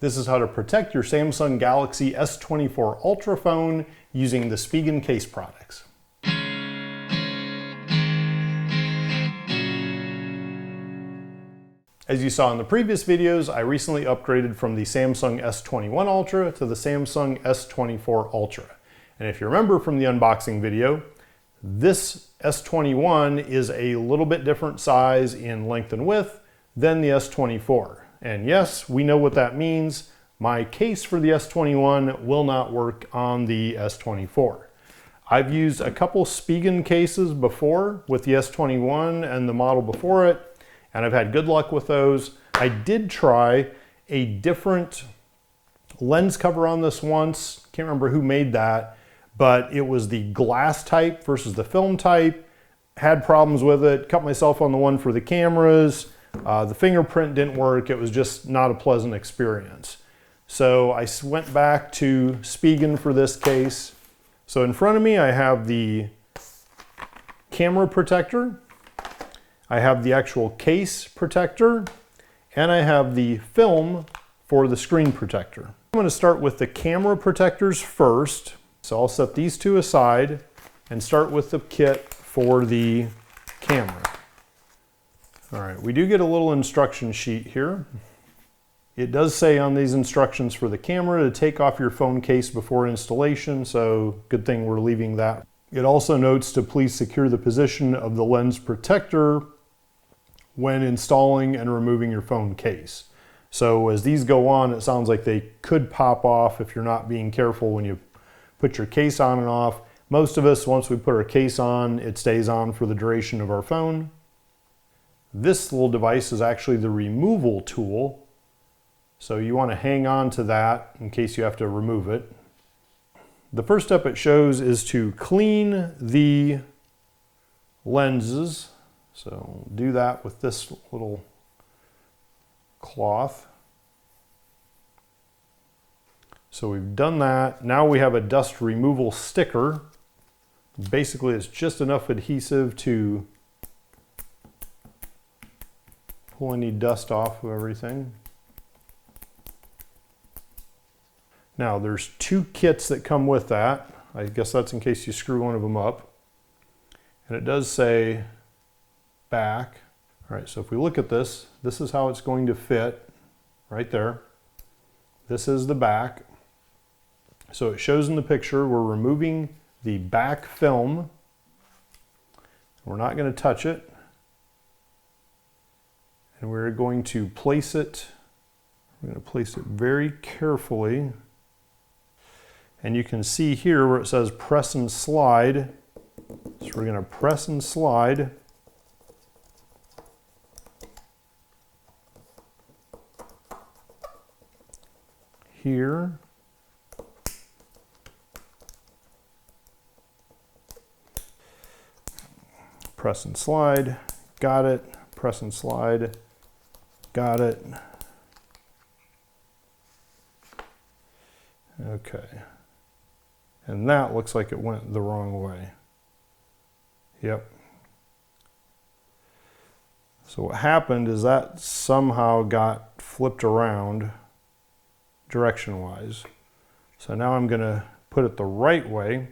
This is how to protect your Samsung Galaxy S24 Ultra phone using the Spigen case products. As you saw in the previous videos, I recently upgraded from the Samsung S21 Ultra to the Samsung S24 Ultra. And if you remember from the unboxing video, this S21 is a little bit different size in length and width than the S24. And yes, we know what that means. My case for the S21 will not work on the S24. I've used a couple Spigen cases before with the S21 and the model before it, and I've had good luck with those. I did try a different lens cover on this once. Can't remember who made that, but it was the glass type versus the film type. Had problems with it, cut myself on the one for the cameras. The fingerprint didn't work. It was just not a pleasant experience. So I went back to Spigen for this case. So in front of me, I have the camera protector. I have the actual case protector, and I have the film for the screen protector. I'm going to start with the camera protectors first. So I'll set these two aside and start with the kit for the camera. All right, we do get a little instruction sheet here. It does say on these instructions for the camera to take off your phone case before installation, so good thing we're leaving that. It also notes to please secure the position of the lens protector when installing and removing your phone case. So as these go on, it sounds like they could pop off if you're not being careful when you put your case on and off. Most of us, once we put our case on, it stays on for the duration of our phone. This little device is actually the removal tool. So you want to hang on to that in case you have to remove it. The first step it shows is to clean the lenses. So do that with this little cloth. So we've done that. Now we have a dust removal sticker. Basically, it's just enough adhesive to pull any dust off of everything. Now there's two kits that come with that. I guess that's in case you screw one of them up. And it does say back. All right, so if we look at this, this is how it's going to fit right there. This is the back. So it shows in the picture we're removing the back film. We're not going to touch it. And we're going to place it. We're going to place it very carefully. And you can see here where it says press and slide. So we're going to press and slide. Here. Press and slide. Got it. Press and slide. Got it. Okay. And that looks like it went the wrong way. Yep. So what happened is that somehow got flipped around direction-wise. So now I'm going to put it the right way.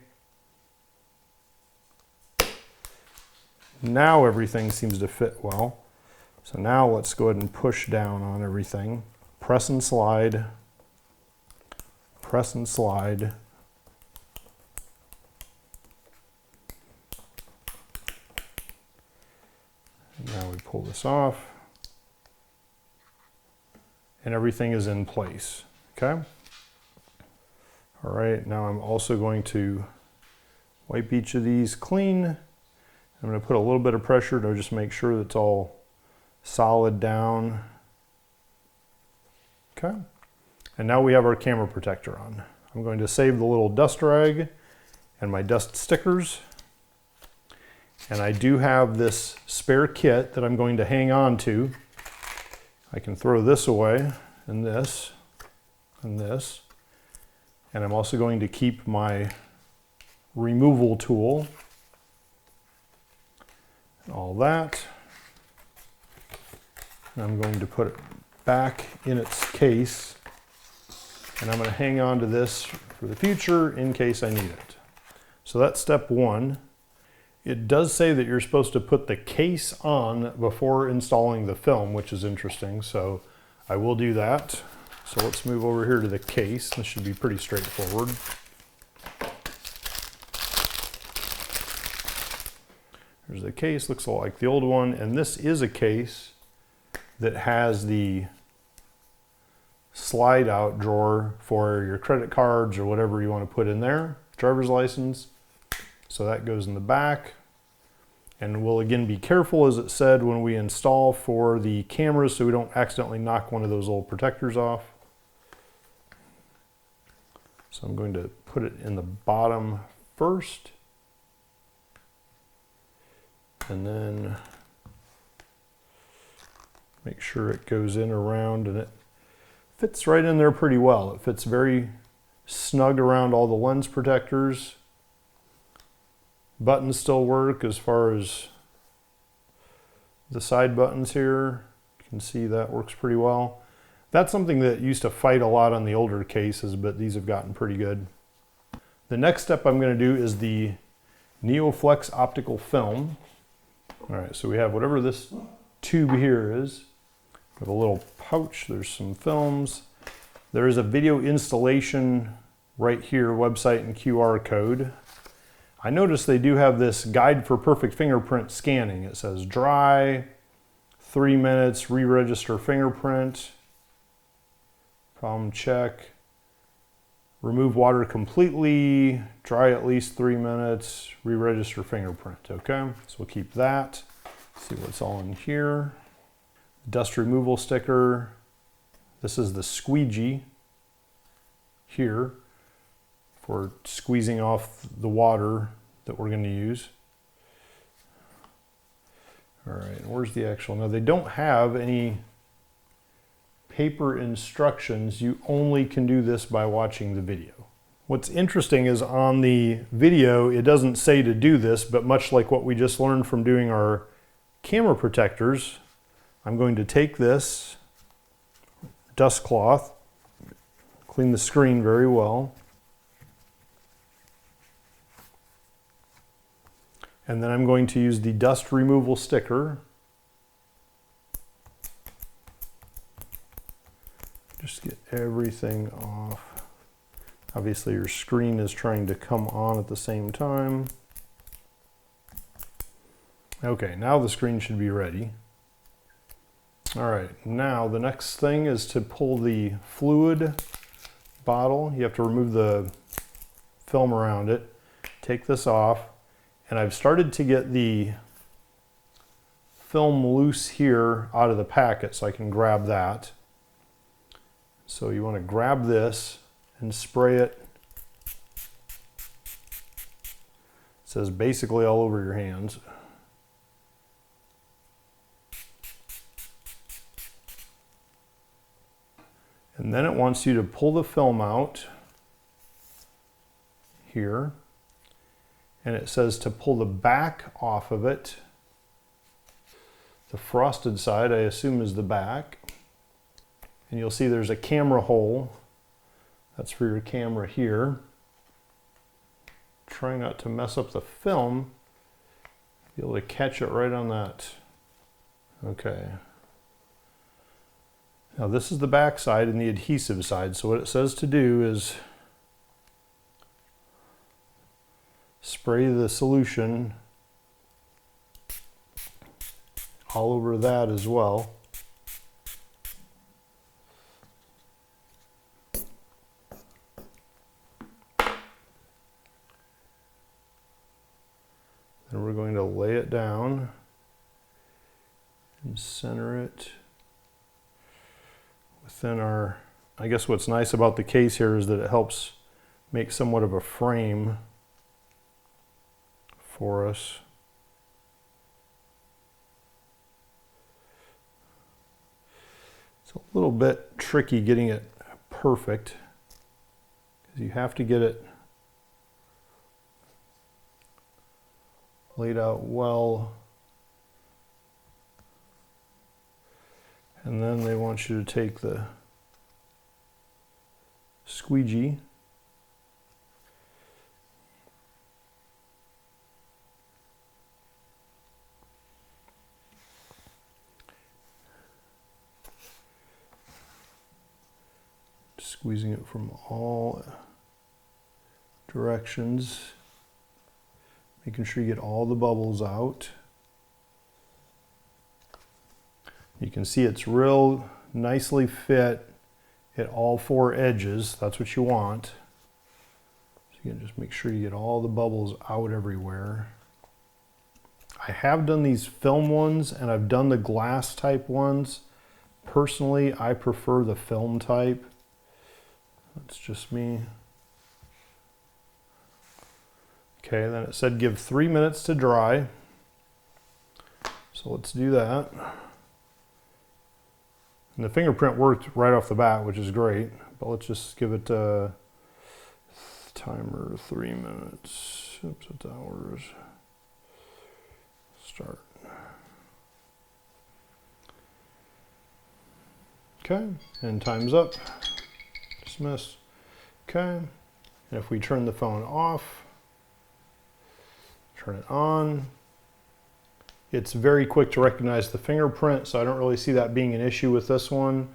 Now everything seems to fit well. So now let's go ahead and push down on everything. Press and slide. Press and slide. And now we pull this off. And everything is in place. Okay? All right, now I'm also going to wipe each of these clean. I'm going to put a little bit of pressure to just make sure that it's all solid down. Okay. And now we have our camera protector on. I'm going to save the little dust rag and my dust stickers. And I do have this spare kit that I'm going to hang on to. I can throw this away and this and this. And I'm also going to keep my removal tool. All that. And I'm going to put it back in its case. And I'm going to hang on to this for the future in case I need it. So that's step one. It does say that you're supposed to put the case on before installing the film, which is interesting. So I will do that. So let's move over here to the case. This should be pretty straightforward. There's the case, looks a lot like the old one. And this is a case that has the slide out drawer for your credit cards or whatever you want to put in there, driver's license. So that goes in the back. And we'll again be careful, as it said, when we install for the cameras so we don't accidentally knock one of those little protectors off. So I'm going to put it in the bottom first. And then make sure it goes in around, and it fits right in there pretty well. It fits very snug around all the lens protectors. Buttons still work as far as the side buttons here. You can see that works pretty well. That's something that used to fight a lot on the older cases, but these have gotten pretty good. The next step I'm going to do is the NeoFlex optical film. All right, so we have whatever this tube here is. We have a little pouch, there's some films. There is a video installation right here, website and QR code. I noticed they do have this guide for perfect fingerprint scanning. It says dry, 3 minutes, re-register fingerprint, problem check, remove water completely, dry at least 3 minutes, re-register fingerprint, okay? So we'll keep that. See what's all in here. Dust removal sticker. This is the squeegee here for squeezing off the water that we're going to use. All right, where's the actual? Now they don't have any paper instructions. You only can do this by watching the video. What's interesting is on the video, it doesn't say to do this, but much like what we just learned from doing our camera protectors, I'm going to take this dust cloth, clean the screen very well, and then I'm going to use the dust removal sticker. Just get everything off. Obviously your screen is trying to come on at the same time. Okay, now the screen should be ready. All right, now the next thing is to pull the fluid bottle. You have to remove the film around it. Take this off. And I've started to get the film loose here out of the packet so I can grab that. So you want to grab this and spray it. It says basically all over your hands. And then it wants you to pull the film out here. And it says to pull the back off of it. The frosted side, I assume, is the back. And you'll see there's a camera hole. That's for your camera here. Try not to mess up the film. Be able to catch it right on that. Okay. Now this is the back side and the adhesive side. So what it says to do is spray the solution all over that as well. Then we're going to lay it down and center it within our, I guess what's nice about the case here is that it helps make somewhat of a frame for us. It's a little bit tricky getting it perfect because you have to get it laid out well, and then they want you to take the squeegee. Squeezing it from all directions, making sure you get all the bubbles out. You can see it's real nicely fit at all four edges. That's what you want. So you can just make sure you get all the bubbles out everywhere. I have done these film ones and I've done the glass type ones. Personally, I prefer the film type. That's just me. Okay, then it said give 3 minutes to dry. So let's do that. And the fingerprint worked right off the bat, which is great. But let's just give it a timer 3 minutes. Oops, it's hours. Start. Okay, and time's up. Dismiss. Okay, and if we turn the phone off, turn it on, it's very quick to recognize the fingerprint, so I don't really see that being an issue with this one.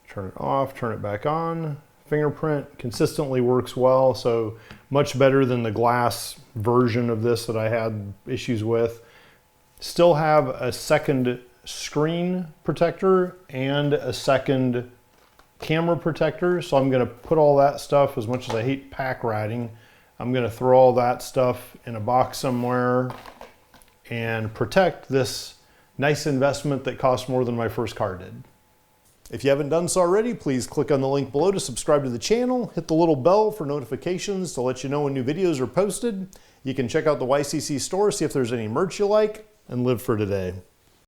Turn it off, turn it back on. Fingerprint consistently works well, so much better than the glass version of this that I had issues with. Still have a second screen protector and a second camera protector, so I'm going to put all that stuff, as much as I hate pack riding, I'm going to throw all that stuff in a box somewhere and protect this nice investment that cost more than my first car did. If you haven't done so already, please click on the link below to subscribe to the channel, hit the little bell for notifications to let you know when new videos are posted. You can check out the YCC store, see if there's any merch you like, and live for today.